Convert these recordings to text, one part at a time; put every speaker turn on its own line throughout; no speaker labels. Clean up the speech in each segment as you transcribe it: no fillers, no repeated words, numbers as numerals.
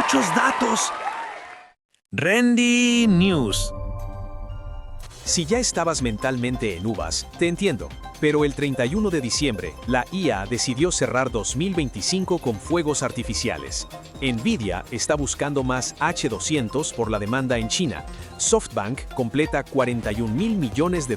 muchos datos. Randy News.
Si ya estabas mentalmente en uvas, te entiendo, pero el 31 de diciembre, la IA decidió cerrar 2025 con fuegos artificiales. Nvidia está buscando más H200 por la demanda en China. SoftBank completa $41 mil millones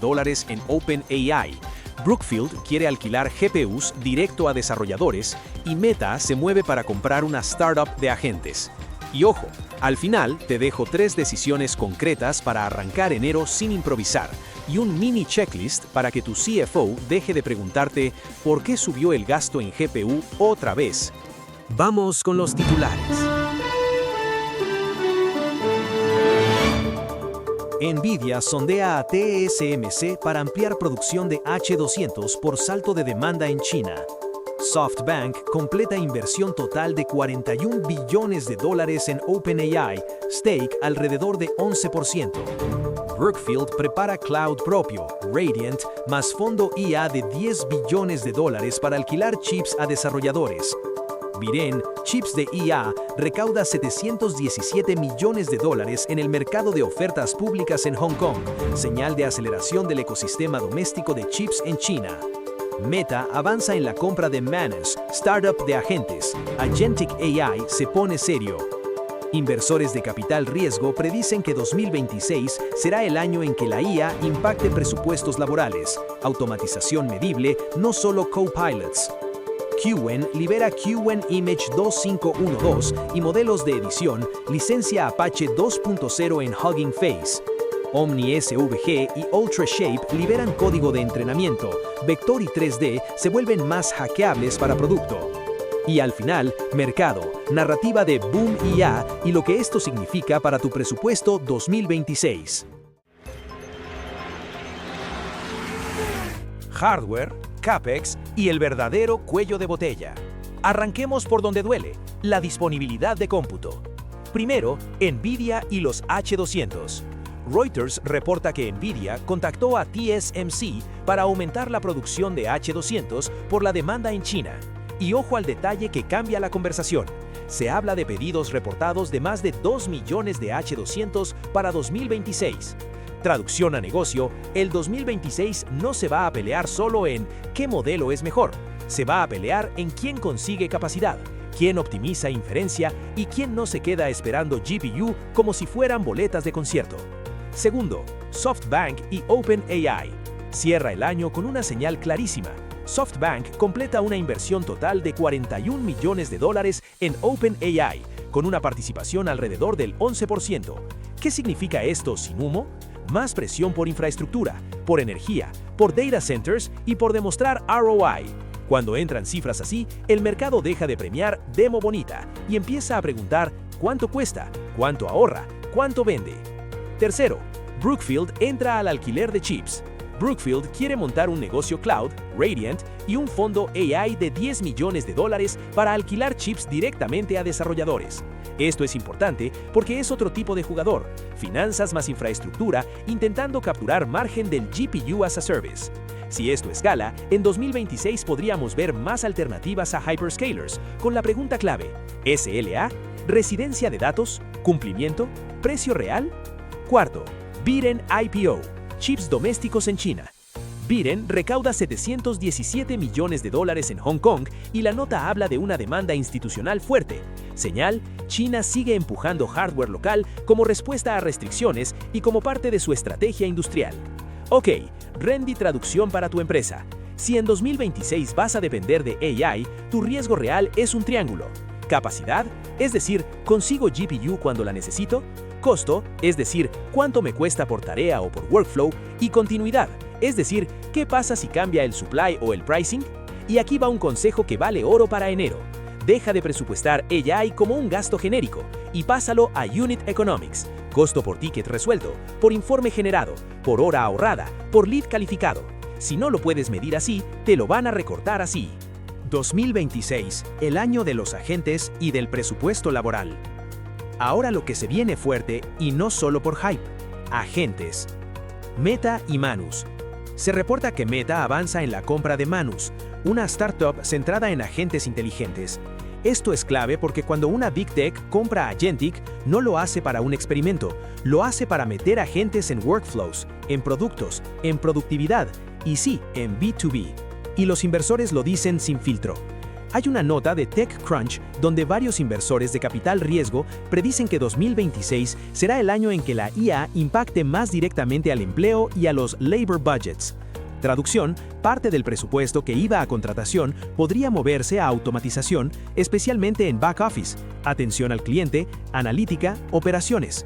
en OpenAI. Brookfield quiere alquilar GPUs directo a desarrolladores y Meta se mueve para comprar una startup de agentes. Y ojo, al final te dejo 3 decisiones concretas para arrancar enero sin improvisar y un mini checklist para que tu CFO deje de preguntarte por qué subió el gasto en GPU otra vez. Vamos con los titulares. Nvidia sondea a TSMC para ampliar producción de H200 por salto de demanda en China. SoftBank completa inversión total de $41 billones en OpenAI, stake alrededor de 11%. Brookfield prepara cloud propio, Radiant, más fondo IA de $10 billones para alquilar chips a desarrolladores. Viren, chips de IA, recauda $717 millones en el mercado de ofertas públicas en Hong Kong, señal de aceleración del ecosistema doméstico de chips en China. Meta avanza en la compra de Manus, startup de agentes. Agentic AI se pone serio. Inversores de capital riesgo predicen que 2026 será el año en que la IA impacte presupuestos laborales. Automatización medible, no solo copilots. Qwen libera Qwen Image 2512 y modelos de edición, licencia Apache 2.0 en Hugging Face. Omni SVG y Ultra Shape liberan código de entrenamiento, Vector y 3D se vuelven más hackeables para producto. Y al final, mercado, narrativa de Boom IA y lo que esto significa para tu presupuesto 2026. Hardware, CapEx y el verdadero cuello de botella. Arranquemos por donde duele, la disponibilidad de cómputo. Primero, Nvidia y los H200. Reuters reporta que Nvidia contactó a TSMC para aumentar la producción de H200 por la demanda en China. Y ojo al detalle que cambia la conversación. Se habla de pedidos reportados de más de 2 millones de H200 para 2026. Traducción a negocio, el 2026 no se va a pelear solo en qué modelo es mejor. Se va a pelear en quién consigue capacidad, quién optimiza inferencia y quién no se queda esperando GPU como si fueran boletas de concierto. Segundo, SoftBank y OpenAI. Cierra el año con una señal clarísima. SoftBank completa una inversión total de $41 millones en OpenAI, con una participación alrededor del 11%. ¿Qué significa esto sin humo? Más presión por infraestructura, por energía, por data centers y por demostrar ROI. Cuando entran cifras así, el mercado deja de premiar demo bonita y empieza a preguntar cuánto cuesta, cuánto ahorra, cuánto vende. Tercero, Brookfield entra al alquiler de chips. Brookfield quiere montar un negocio cloud, Radiant, y un fondo AI de $10 millones para alquilar chips directamente a desarrolladores. Esto es importante porque es otro tipo de jugador, finanzas más infraestructura, intentando capturar margen del GPU as a Service. Si esto escala, en 2026 podríamos ver más alternativas a hyperscalers, con la pregunta clave, ¿SLA? ¿Residencia de datos? ¿Cumplimiento? ¿Precio real? Cuarto, Viren IPO, chips domésticos en China. Viren recauda $717 millones en Hong Kong y la nota habla de una demanda institucional fuerte. Señal, China sigue empujando hardware local como respuesta a restricciones y como parte de su estrategia industrial. Ok, Randy traducción para tu empresa. Si en 2026 vas a depender de AI, tu riesgo real es un triángulo. Capacidad, es decir, ¿consigo GPU cuando la necesito? Costo, es decir, ¿cuánto me cuesta por tarea o por workflow? Y continuidad, es decir, ¿qué pasa si cambia el supply o el pricing? Y aquí va un consejo que vale oro para enero. Deja de presupuestar AI como un gasto genérico y pásalo a Unit Economics, costo por ticket resuelto, por informe generado, por hora ahorrada, por lead calificado. Si no lo puedes medir así, te lo van a recortar así. 2026, el año de los agentes y del presupuesto laboral. Ahora lo que se viene fuerte, y no solo por hype, agentes. Meta y Manus. Se reporta que Meta avanza en la compra de Manus, una startup centrada en agentes inteligentes. Esto es clave porque cuando una Big Tech compra Agentic, no lo hace para un experimento, lo hace para meter agentes en workflows, en productos, en productividad y sí, en B2B. Y los inversores lo dicen sin filtro. Hay una nota de TechCrunch donde varios inversores de capital riesgo predicen que 2026 será el año en que la IA impacte más directamente al empleo y a los labor budgets. Traducción, parte del presupuesto que iba a contratación podría moverse a automatización, especialmente en back office, atención al cliente, analítica, operaciones.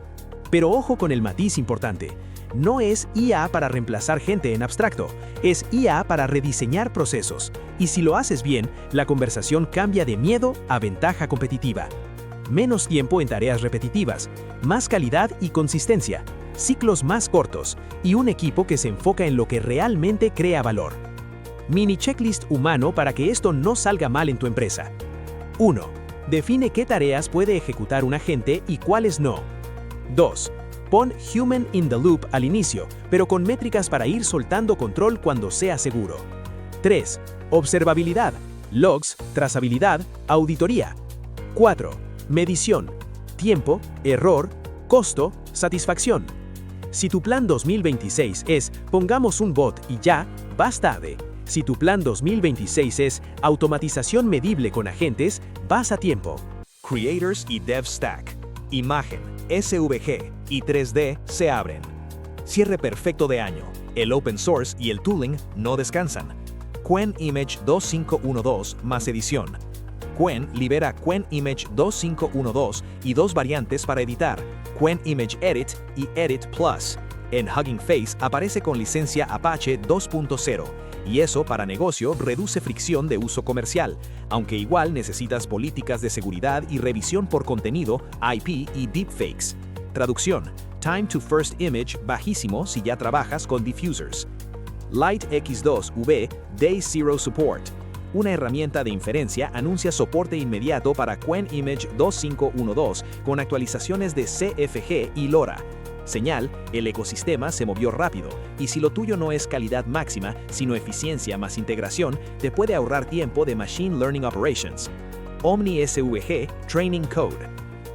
Pero ojo con el matiz importante. No es IA para reemplazar gente en abstracto, es IA para rediseñar procesos. Y si lo haces bien, la conversación cambia de miedo a ventaja competitiva. Menos tiempo en tareas repetitivas, más calidad y consistencia, ciclos más cortos y un equipo que se enfoca en lo que realmente crea valor. Mini checklist humano para que esto no salga mal en tu empresa. 1. Define qué tareas puede ejecutar un agente y cuáles no. 2. Pon Human in the Loop al inicio, pero con métricas para ir soltando control cuando sea seguro. 3. Observabilidad, logs, trazabilidad, auditoría. 4. Medición, tiempo, error, costo, satisfacción. Si tu plan 2026 es pongamos un bot y ya, vas tarde. Si tu plan 2026 es automatización medible con agentes, vas a tiempo.
Creators y Dev Stack. Imagen, SVG y 3D se abren. Cierre perfecto de año. El open source y el tooling no descansan. Qwen Image 2512 más edición. Qwen libera Qwen Image 2512 y dos variantes para editar, Qwen Image Edit y Edit Plus. En Hugging Face aparece con licencia Apache 2.0, y eso para negocio reduce fricción de uso comercial, aunque igual necesitas políticas de seguridad y revisión por contenido, IP y deepfakes. Traducción: Time to First Image bajísimo si ya trabajas con diffusers. Light X2V Day Zero Support. Una herramienta de inferencia anuncia soporte inmediato para Qwen Image 2512 con actualizaciones de CFG y LoRa. Señal, el ecosistema se movió rápido, y si lo tuyo no es calidad máxima, sino eficiencia más integración, te puede ahorrar tiempo de Machine Learning Operations. Omni SVG Training Code.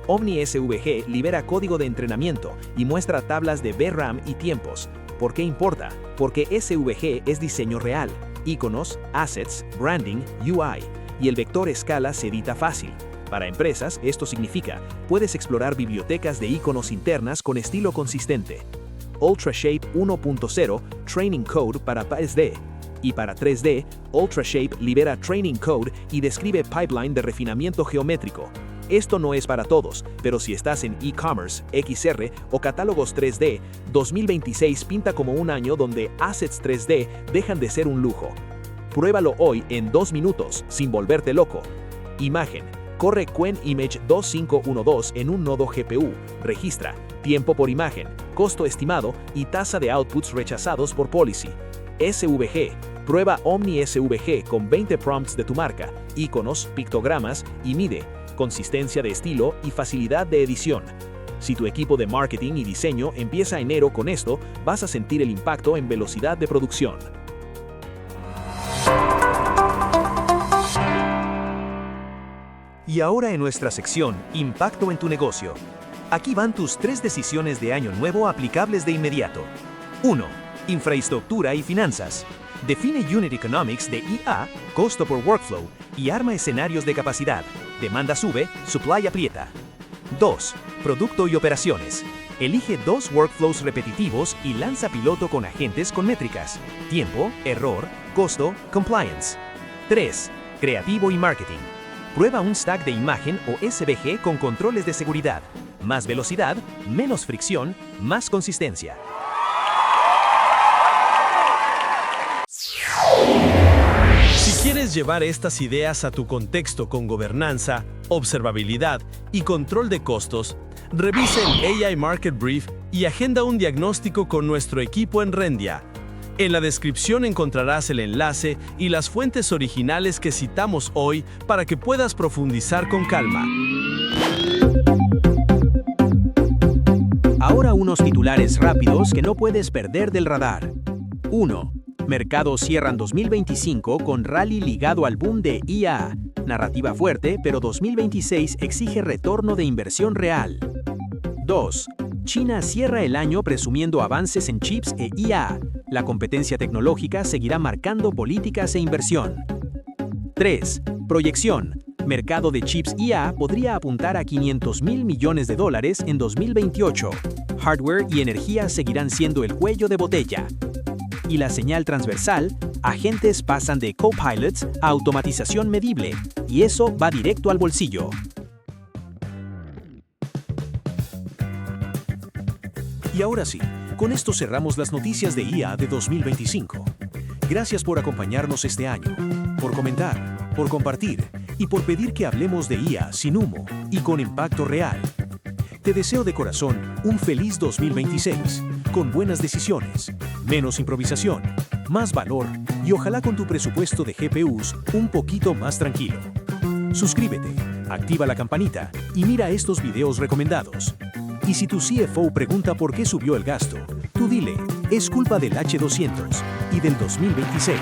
Omni SVG libera código de entrenamiento y muestra tablas de VRAM y tiempos. ¿Por qué importa? Porque SVG es diseño real. Iconos, assets, branding, UI, y el vector escala se edita fácil. Para empresas, esto significa, puedes explorar bibliotecas de iconos internas con estilo consistente. UltraShape 1.0 Training Code para 3D. Y para 3D, UltraShape libera Training Code y describe pipeline de refinamiento geométrico. Esto no es para todos, pero si estás en e-commerce, XR o catálogos 3D, 2026 pinta como un año donde assets 3D dejan de ser un lujo. Pruébalo hoy en 2 minutos, sin volverte loco. Imagen. Corre Qwen Image 2512 en un nodo GPU. Registra. Tiempo por imagen, costo estimado y tasa de outputs rechazados por policy. SVG. Prueba Omni SVG con 20 prompts de tu marca, iconos, pictogramas y mide consistencia de estilo y facilidad de edición. Si tu equipo de marketing y diseño empieza enero con esto, vas a sentir el impacto en velocidad de producción. Y ahora en nuestra sección, Impacto en tu negocio. Aquí van tus 3 decisiones de año nuevo aplicables de inmediato. 1. Infraestructura y finanzas. Define Unit Economics de IA, costo por workflow, y arma escenarios de capacidad. Demanda sube, supply aprieta. 2. Producto y operaciones. Elige 2 workflows repetitivos y lanza piloto con agentes con métricas: tiempo, error, costo, compliance. 3. Creativo y marketing. Prueba un stack de imagen o SVG con controles de seguridad. Más velocidad, menos fricción, más consistencia.
Si quieres llevar estas ideas a tu contexto con gobernanza, observabilidad y control de costos, revisa el AI Market Brief y agenda un diagnóstico con nuestro equipo en Rendia. En la descripción encontrarás el enlace y las fuentes originales que citamos hoy para que puedas profundizar con calma.
Ahora unos titulares rápidos que no puedes perder del radar. 1. Mercados cierran 2025 con rally ligado al boom de IA. Narrativa fuerte, pero 2026 exige retorno de inversión real. 2. China cierra el año presumiendo avances en chips e IA. La competencia tecnológica seguirá marcando políticas e inversión. 3. Proyección. Mercado de chips IA podría apuntar a $500.000 millones en 2028. Hardware y energía seguirán siendo el cuello de botella. Y la señal transversal, agentes pasan de copilots a automatización medible, y eso va directo al bolsillo.
Y ahora sí, con esto cerramos las noticias de IA de 2025. Gracias por acompañarnos este año, por comentar, por compartir y por pedir que hablemos de IA sin humo y con impacto real. Te deseo de corazón un feliz 2026, con buenas decisiones, menos improvisación, más valor y ojalá con tu presupuesto de GPUs un poquito más tranquilo. Suscríbete, activa la campanita y mira estos videos recomendados. Y si tu CFO pregunta por qué subió el gasto, tú dile, es culpa del H200 y del 2026.